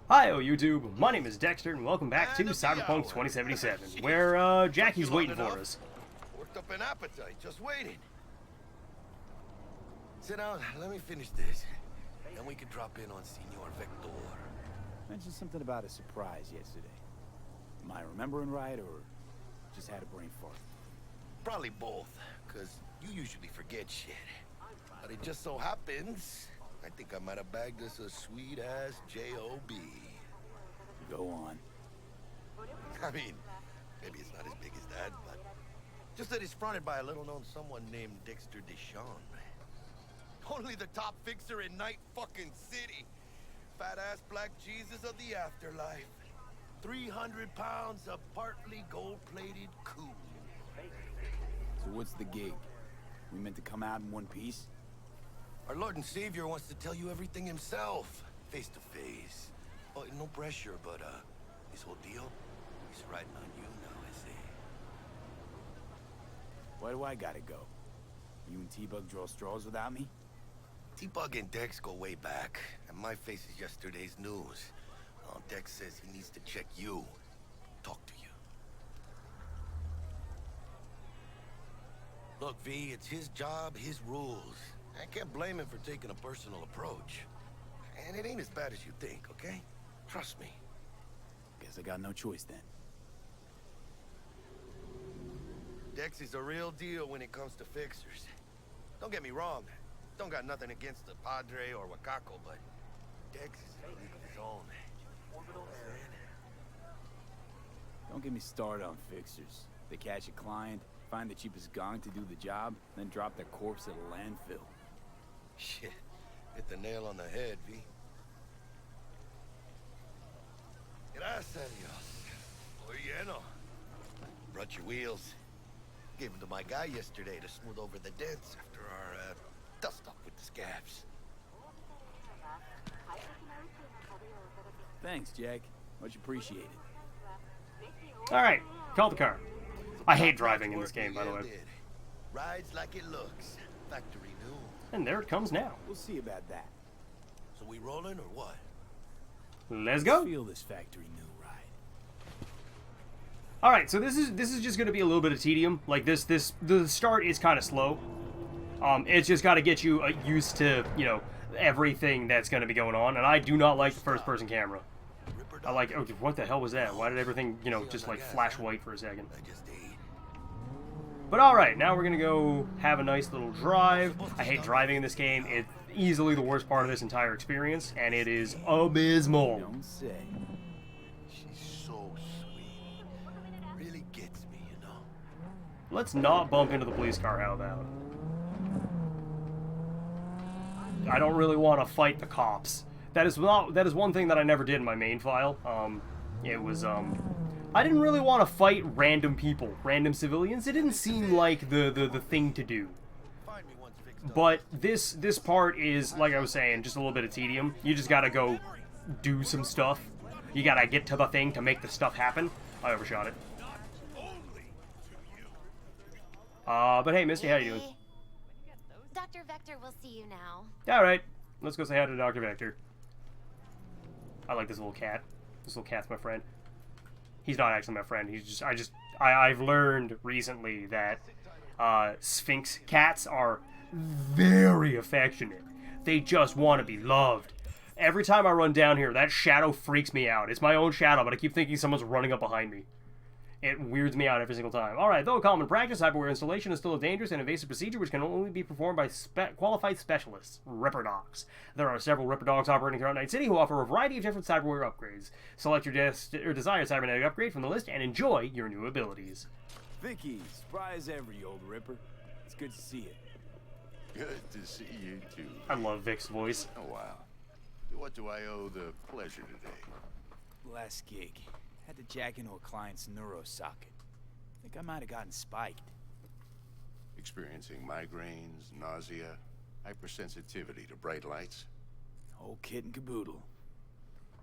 Hi, YouTube. My name is Dexter, and welcome back to Cyberpunk 2077, where Jackie's waiting for us. Worked up an appetite, just waiting. Sit down, let me finish this. Then we can drop in on Senor Vector. Mentioned something about a surprise yesterday. Am I remembering right, or just had a brain fart? Probably both, because you usually forget shit. But it just so happens, I think I might have bagged us a sweet-ass J.O.B. Go on. I mean, maybe it's not as big as that, but just that it's fronted by a little-known someone named Dexter Deshawn. Only the top fixer in Night fucking City. Fat-ass black Jesus of the afterlife. 300 pounds of partly gold-plated cool. So what's the gig? We meant to come out in one piece? Our Lord and Savior wants to tell you everything himself, face to face. Oh, no pressure, but this whole deal is riding on you now, I say. Why do I gotta go? You and T-Bug draw straws without me? T-Bug and Dex go way back, and my face is yesterday's news. Oh, Dex says he needs to check you, talk to you. Look, V, it's his job, his rules. I can't blame him for taking a personal approach. And it ain't as bad as you think, okay? Trust me. Guess I got no choice then. Dex is a real deal when it comes to fixers. Don't get me wrong. Don't got nothing against the Padre or Wakako, but Dex is in a league of his own. Don't get me started on fixers. They catch a client, find the cheapest gong to do the job, then drop their corpse at a landfill. Shit. Hit the nail on the head, V. Gracias, Dios. Bueno. Brought your wheels. Gave them to my guy yesterday to smooth over the dents after our, dust-up with the scabs. Thanks, Jack. Much appreciated. Alright, call the car. I hate driving in this game, by the way. Rides like it looks. Factory new. And there it comes now. We'll see about that. So we rolling or what? Let's go. Feel this factory new ride. Alright, so this is just gonna be a little bit of tedium. Like the start is kind of slow. It's just got to get you used to, you know, everything that's going to be going on. And I do not like the first-person camera. I like, oh, what the hell was that? Why did everything, you know, just like flash white for a second? But alright, now we're going to go have a nice little drive. I hate driving in this game. It's easily the worst part of this entire experience, and it is abysmal. Don't say. She's so sweet. Really gets me, you know. Let's not bump into the police car, how about? I don't really want to fight the cops. That is one thing that I never did in my main file. I didn't really want to fight random people, random civilians. It didn't seem like the thing to do. But this part is, like I was saying, just a little bit of tedium. You just gotta go do some stuff. You gotta get to the thing to make the stuff happen. I overshot it. But hey, Misty, how you doing? Dr. Vector will see you now. Alright, let's go say hi to Dr. Vector. I like this little cat. This little cat's my friend. He's not actually my friend. He's just, I've learned recently that Sphinx cats are very affectionate. They just want to be loved. Every time I run down here, that shadow freaks me out. It's my own shadow, but I keep thinking someone's running up behind me. It weirds me out every single time. Alright, though a common practice, cyberware installation is still a dangerous and invasive procedure which can only be performed by qualified specialists, Ripper Docs. There are several Ripper Dogs operating throughout Night City who offer a variety of different cyberware upgrades. Select your desired cybernetic upgrade from the list and enjoy your new abilities. Vicky, spry as ever, you old Ripper. It's good to see you. Good to see you too. I love Vic's voice. Oh wow. What do I owe the pleasure today? Last gig. Had to jack into a client's neuro socket. Think I might have gotten spiked. Experiencing migraines, nausea, hypersensitivity to bright lights? Whole kit and caboodle.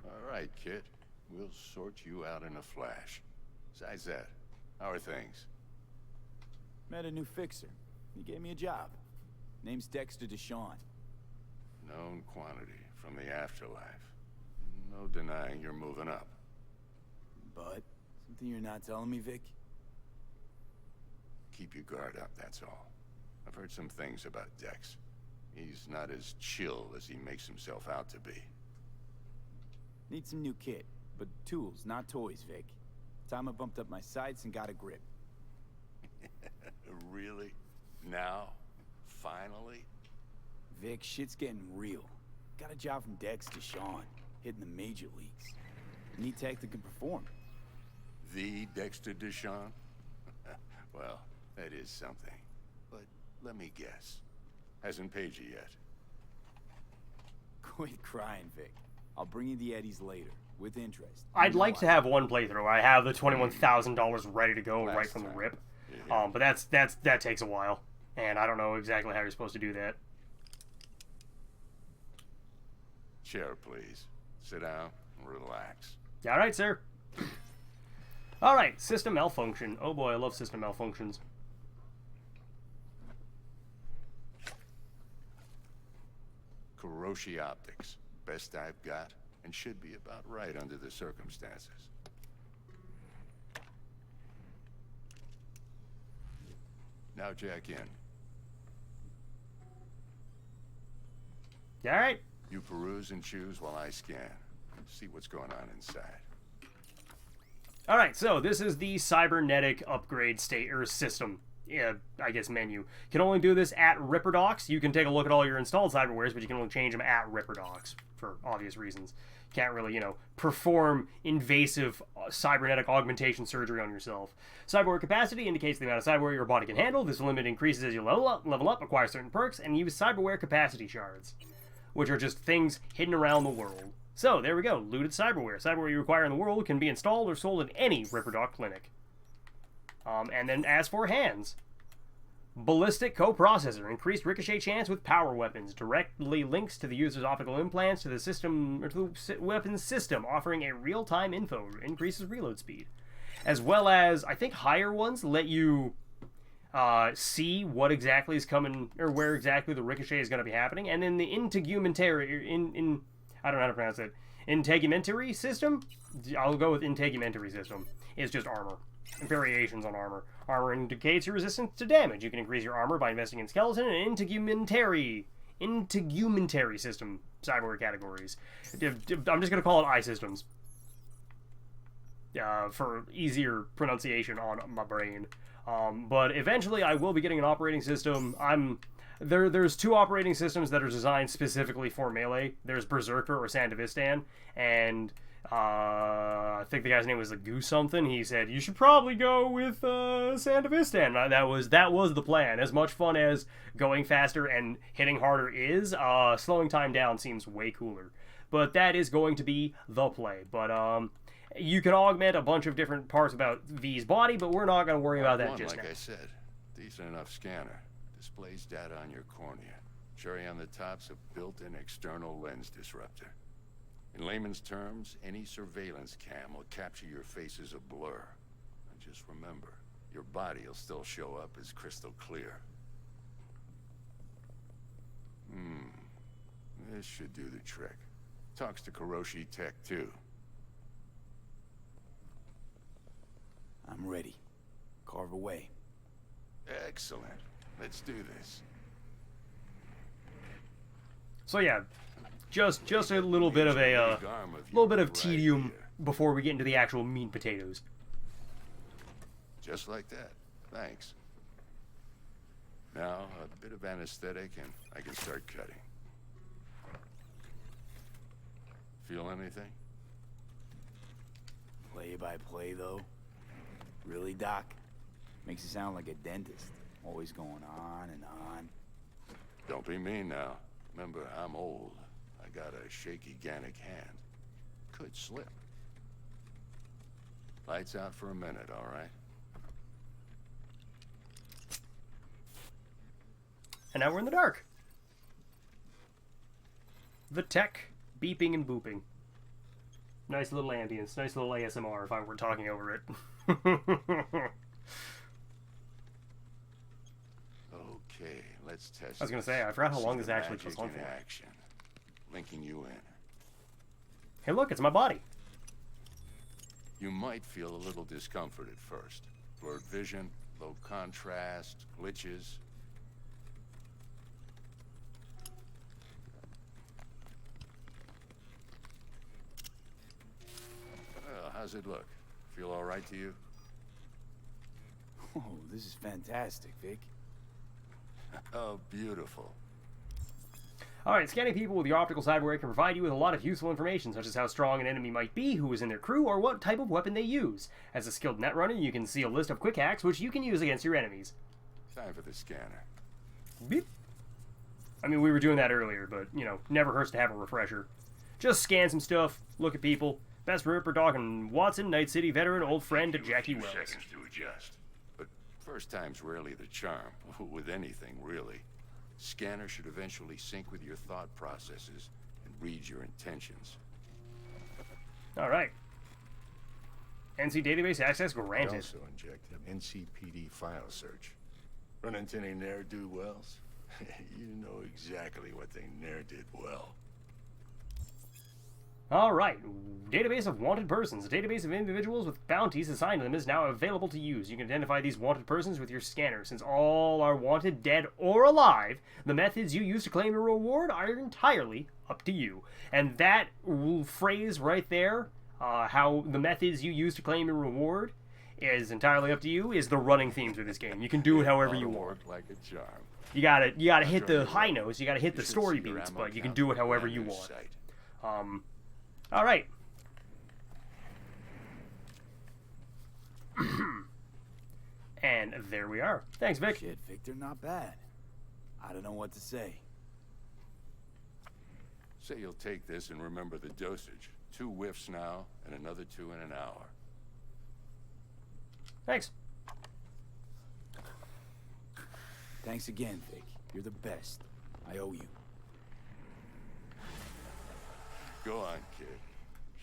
All right, kid. We'll sort you out in a flash. Besides that, how are things? Met a new fixer. He gave me a job. Name's Dexter Deshawn. Known quantity from the afterlife. No denying you're moving up. But something you're not telling me, Vic? Keep your guard up, that's all. I've heard some things about Dex. He's not as chill as he makes himself out to be. Need some new kit, but tools, not toys, Vic. Time I bumped up my sights and got a grip. Really? Now? Finally? Vic, shit's getting real. Got a job from Dexter Deshawn, hitting the major leagues. Need tech that can perform. The Dexter Deshawn? Well, that is something. But let me guess. Hasn't paid you yet. Quit crying, Vic. I'll bring you the eddies later, with interest. I'd like to have one playthrough. I have the $21,000 ready to go right from the rip. Yeah. But that takes a while, and I don't know exactly how you're supposed to do that. Chair, please. Sit down and relax. All right, sir. All right, system malfunction. Oh boy, I love system malfunctions. Kuroshi Optics. Best I've got, and should be about right under the circumstances. Now jack in. All right. You peruse and choose while I scan. See what's going on inside. All right, so this is the cybernetic upgrade state or system. Yeah, I guess menu. Can only do this at Ripperdocs. You can take a look at all your installed cyberwares, but you can only change them at Ripperdocs for obvious reasons. Can't really, perform invasive cybernetic augmentation surgery on yourself. Cyberware capacity indicates the amount of cyberware your body can handle. This limit increases as you level up, acquire certain perks, and use cyberware capacity shards, which are just things hidden around the world. So, there we go. Looted cyberware. Cyberware you require in the world can be installed or sold at any Ripperdoc clinic. And then as for hands, ballistic coprocessor, increased ricochet chance with power weapons, directly links to the user's optical implants to the system or to the weapons system, offering a real-time info, increases reload speed, as well as I think higher ones let you see what exactly is coming or where exactly the ricochet is going to be happening, and then the integumentary I don't know how to pronounce it. Integumentary system. I'll go with integumentary system. It's just armor. Variations on armor. Armor indicates your resistance to damage. You can increase your armor by investing in skeleton and integumentary system cyberware categories. I'm just going to call it I systems. For easier pronunciation on my brain. But eventually I will be getting an operating system. There's two operating systems that are designed specifically for melee. There's Berserker or Sandevistan, and I think the guy's name was the Goose something. He said you should probably go with Sandevistan. That was the plan. As much fun as going faster and hitting harder is, slowing time down seems way cooler. But that is going to be the play. But you can augment a bunch of different parts about V's body, but we're not going to worry about that just now. Like I said, decent enough scanner. Displays data on your cornea. Cherry on the top's a built-in external lens disruptor. In layman's terms, any surveillance cam will capture your face as a blur. And just remember, your body will still show up as crystal clear. This should do the trick. Talks to Kuroshi Tech, too. I'm ready. Carve away. Excellent. Let's do this. So yeah, just a little bit of tedium before we get into the actual meat and potatoes. Just like that. Thanks. Now, a bit of anesthetic and I can start cutting. Feel anything? Play by play, though? Really, Doc? Makes you sound like a dentist. Always going on and on. Don't be mean now. Remember, I'm old. I got a shaky Gannic hand. Could slip. Lights out for a minute, all right? And now we're in the dark. The tech beeping and booping. Nice little ambience. Nice little ASMR if I were talking over it. Okay, let's test. I was gonna say, I forgot how long this actually goes on for. Action. Linking you in. Hey, look, it's my body. You might feel a little discomfort at first. Blurred vision, low contrast, glitches. Well, how's it look? Feel all right to you? Oh, this is fantastic, Vic. Oh, beautiful. Alright, scanning people with your optical cyberware can provide you with a lot of useful information, such as how strong an enemy might be, who is in their crew, or what type of weapon they use. As a skilled netrunner, you can see a list of quick hacks which you can use against your enemies. Time for the scanner. Beep. I mean, we were doing that earlier, but, you know, never hurts to have a refresher. Just scan some stuff, look at people. Best Ripper talking Watson, Night City veteran, old friend to Jackie Wells. Seconds to adjust. But first time's rarely the charm, with anything, really. Scanner should eventually sync with your thought processes and read your intentions. Alright. NC database access granted. Also inject an NCPD file search. Run into any ne'er-do-wells? You know exactly what they ne'er did well. Alright, database of wanted persons. A database of individuals with bounties assigned to them is now available to use. You can identify these wanted persons with your scanner. Since all are wanted, dead, or alive, the methods you use to claim your reward are entirely up to you. And that phrase right there, how the methods you use to claim your reward is entirely up to you, is the running theme through this game. You can do it however you want. Like a charm. You gotta hit the high notes, you gotta hit the story beats, but you can do it however you want. Alright. And there we are. Thanks, Vic. Shit, Victor, not bad. I don't know what to say. Say you'll take this and remember the dosage. 2 whiffs now, and another 2 in an hour. Thanks. Thanks again, Vic. You're the best. I owe you. Go on, kid.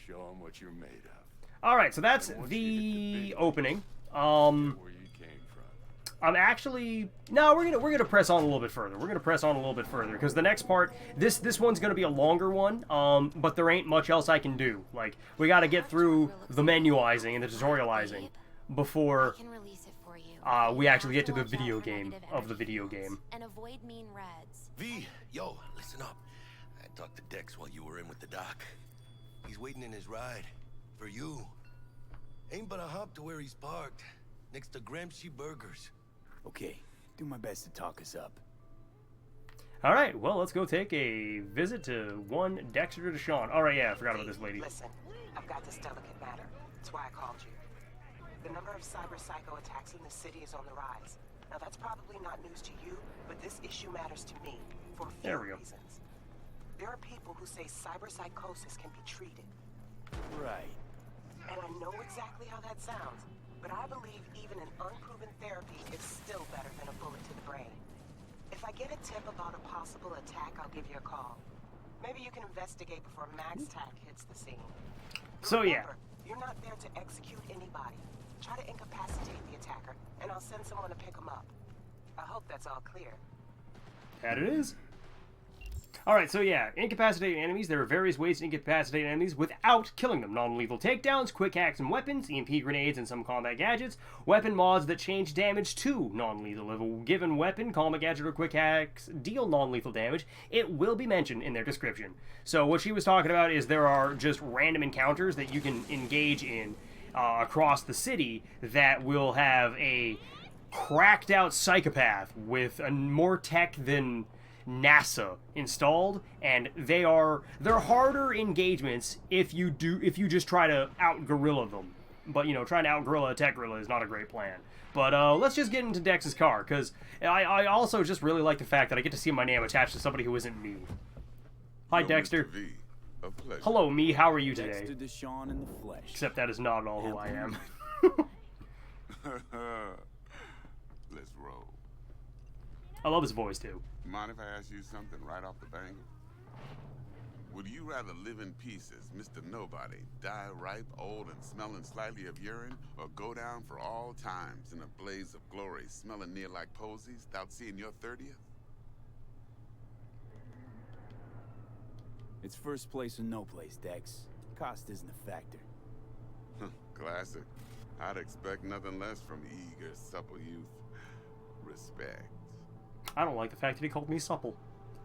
Show them what you're made of. Alright, so that's the opening. Where you came from. I'm actually... No, we're gonna press on a little bit further. We're gonna press on a little bit further, because the next part, this one's gonna be a longer one, but there ain't much else I can do. Like, we gotta get through the menuizing and the tutorializing before we actually get to the video game of the video game. And avoid mean reds. V, yo, listen up. I talked to Dex while you were in with the doc. He's waiting in his ride. For you. Ain't but a hop to where he's parked. Next to Gramsci Burgers. Okay, do my best to talk us up. Alright, well, let's go take a visit to one Dexter DeShawn. Alright, yeah, I forgot about this lady. Listen, I've got this delicate matter. That's why I called you. The number of cyber psycho attacks in the city is on the rise. Now, that's probably not news to you, but this issue matters to me for a few reasons. There are people who say cyberpsychosis can be treated. Right. And I know exactly how that sounds, but I believe even an unproven therapy is still better than a bullet to the brain. If I get a tip about a possible attack, I'll give you a call. Maybe you can investigate before Max Tack hits the scene. So, yeah. Remember, you're not there to execute anybody. Try to incapacitate the attacker, and I'll send someone to pick him up. I hope that's all clear. That it is. Alright, so yeah, incapacitate enemies. There are various ways to incapacitate enemies without killing them. Non-lethal takedowns, quick hacks and weapons, EMP grenades and some combat gadgets, weapon mods that change damage to non-lethal. If a given weapon, combat gadget, or quick hacks deal non-lethal damage, it will be mentioned in their description. So what she was talking about is there are just random encounters that you can engage in across the city that will have a cracked out psychopath with more tech than NASA installed, and they're harder engagements if you just try to out guerrilla them. But you know, trying to out guerrilla a tech gorilla is not a great plan. But let's just get into Dex's car, because I also just really like the fact that I get to see my name attached to somebody who isn't me. Hi, Dexter. Mr. V, a pleasure. Hello, me. How are you today? Dexter DeShawn in the flesh. Except that is not at all who I am. Let's roll. I love his voice too. Mind if I ask you something right off the bangle? Would you rather live in pieces, Mr. Nobody, die ripe, old, and smelling slightly of urine, or go down for all times in a blaze of glory, smelling near like posies, without seeing your 30th? It's first place or no place, Dex. Cost isn't a factor. Classic. I'd expect nothing less from eager, supple youth. Respect. I don't like the fact that he called me supple.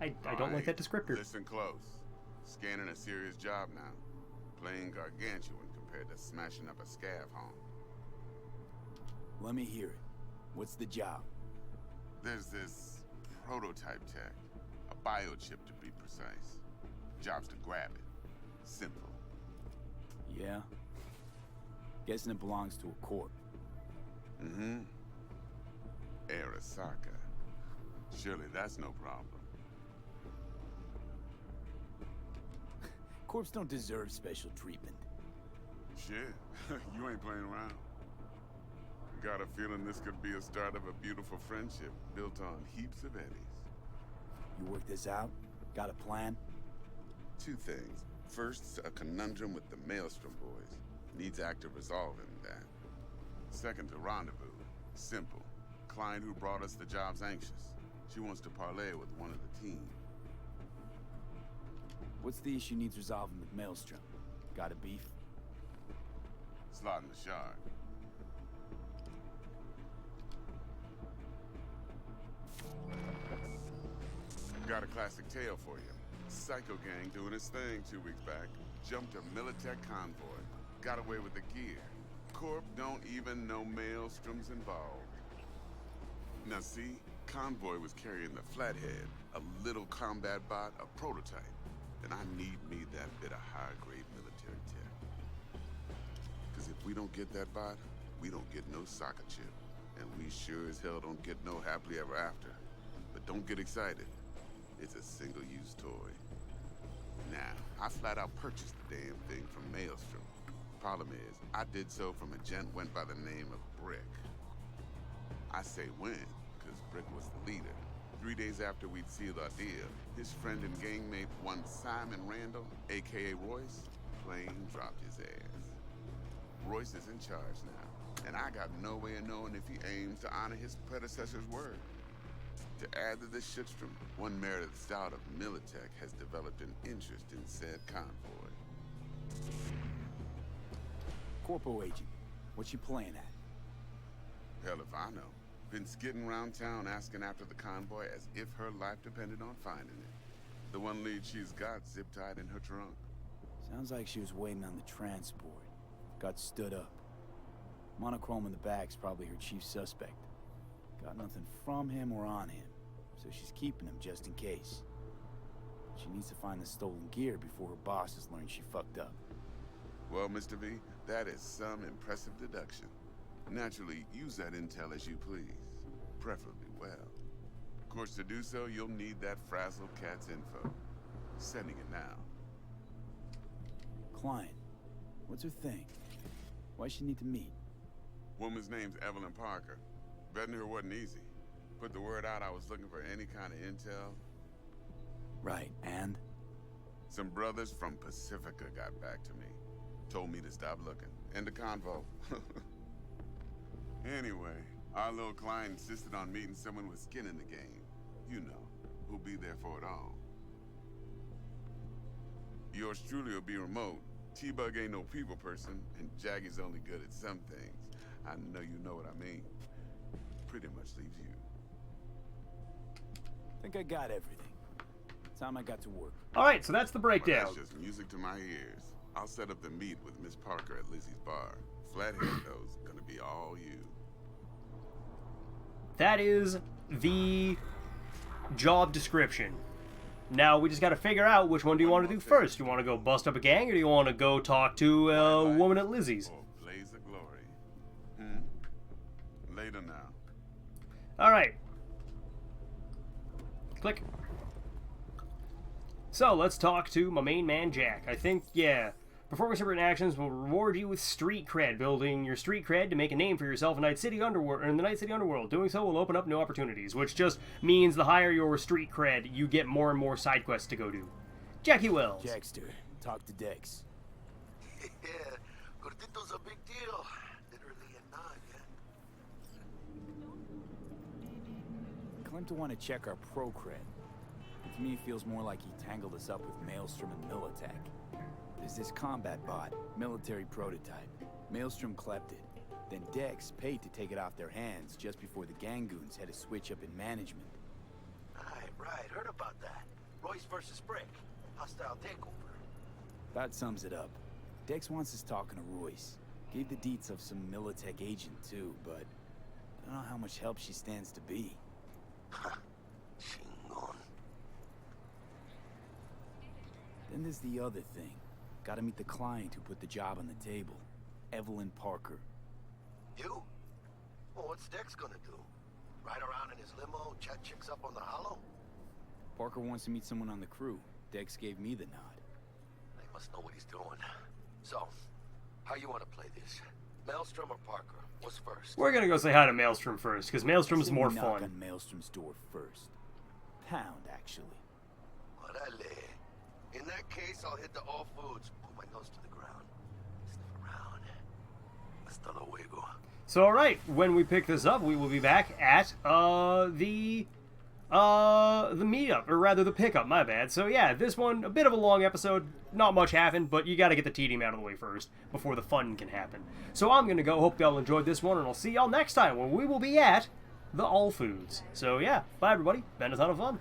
I don't like that descriptor. Listen close. Scanning a serious job now. Playing gargantuan compared to smashing up a scav home. Let me hear it. What's the job? There's this prototype tech. A biochip to be precise. Job's to grab it. Simple. Yeah? Guessing it belongs to a corp. Mm-hmm. Arasaka. Surely that's no problem. Corps don't deserve special treatment. Shit, you ain't playing around. Got a feeling this could be a start of a beautiful friendship built on heaps of eddies. You work this out? Got a plan? Two things. First, a conundrum with the Maelstrom boys. Needs active resolving that. Second, a rendezvous. Simple. Client who brought us the job's anxious. She wants to parlay with one of the team. What's the issue needs resolving with Maelstrom? Got a beef? Slot in the shard. Got a classic tale for you. Psycho gang doing his thing 2 weeks back. Jumped a Militech convoy. Got away with the gear. Corp don't even know Maelstrom's involved. Now see, convoy was carrying the Flathead, a little combat bot, a prototype. And I need me that bit of high-grade military tech. Because if we don't get that bot, we don't get no soccer chip. And we sure as hell don't get no happily ever after. But don't get excited. It's a single-use toy. Now, I flat out purchased the damn thing from Maelstrom. Problem is, I did so from a gent went by the name of Brick. I say when, because Brick was the leader. 3 days after we'd sealed our deal, his friend and gangmate, one Simon Randall, aka Royce, plain dropped his ass. Royce is in charge now, and I got no way of knowing if he aims to honor his predecessor's word. To add to this shitstrom, one Meredith Stout of Militech has developed an interest in said convoy. Corpo agent, what's you playing at? Hell if I know. Been skidding around town asking after the convoy as if her life depended on finding it. The one lead she's got zip-tied in her trunk. Sounds like she was waiting on the transport. Got stood up. Monochrome in the back's probably her chief suspect. Got nothing from him or on him, so she's keeping him just in case. She needs to find the stolen gear before her bosses learn she fucked up. Well, Mr. V, that is some impressive deduction. Naturally, use that intel as you please. Preferably well. Of course, to do so, you'll need that frazzled cat's info. Sending it now. Client, what's her thing? Why she need to meet? Woman's name's Evelyn Parker. Vetting her wasn't easy. Put the word out I was looking for any kind of intel. Right, and? Some brothers from Pacifica got back to me. Told me to stop looking. End the convo. Anyway, our little client insisted on meeting someone with skin in the game. You know, who'll be there for it all. Yours truly will be remote. T-Bug ain't no people person, and Jaggy's only good at some things. I know you know what I mean. Pretty much leaves you. Think I got everything. Time I got to work. Alright, so that's the breakdown. Well, that's just music to my ears. I'll set up the meet with Miss Parker at Lizzie's bar. Flathead, though's gonna be all you. That is the job description. Now we just got to figure out which one do you want to do first. Do you want to go bust up a gang, or do you want to go talk to a woman at Lizzie's? Or blaze of glory. Later now. Alright. Click. So, let's talk to my main man, Jack. I think, yeah, performing certain actions will reward you with street cred. Building your street cred to make a name for yourself in the Night City Underworld. Doing so will open up new opportunities, which just means the higher your street cred, you get more and more side quests to go do. Jackie Wells. Dexter, talk to Dex. Yeah, Gordito's a big deal. Literally a nod, yeah? Claimed to want to check our pro cred. To me, it feels more like he tangled us up with Maelstrom and Militech. There's this combat bot, military prototype. Maelstrom clept it. Then Dex paid to take it off their hands just before the Gangoons had a switch up in management. Right. Heard about that. Royce versus Brick. Hostile takeover. That sums it up. Dex wants us talking to Royce. Gave the deets of some Militech agent too, but I don't know how much help she stands to be. Chingon. Then there's the other thing. Gotta meet the client who put the job on the table. Evelyn Parker. You? Well, what's Dex gonna do? Ride around in his limo, chat chicks up on the hollow? Parker wants to meet someone on the crew. Dex gave me the nod. He must know what he's doing. So, how you want to play this? Maelstrom or Parker? What's first? We're gonna go say hi to Maelstrom first, because Maelstrom's more Knock fun. on Maelstrom's door first. Pound, actually. Orale. In that case, I'll hit the All Foods. Put my nose to the ground. Sniff around. Hasta luego. So, alright, when we pick this up, we will be back at, the meetup, or rather the pickup, my bad. So yeah, this one, a bit of a long episode, not much happened, but you gotta get the tedium out of the way first, before the fun can happen. So I'm gonna go, hope y'all enjoyed this one, and I'll see y'all next time, when we will be at the All Foods. So yeah, bye everybody, been a ton of fun.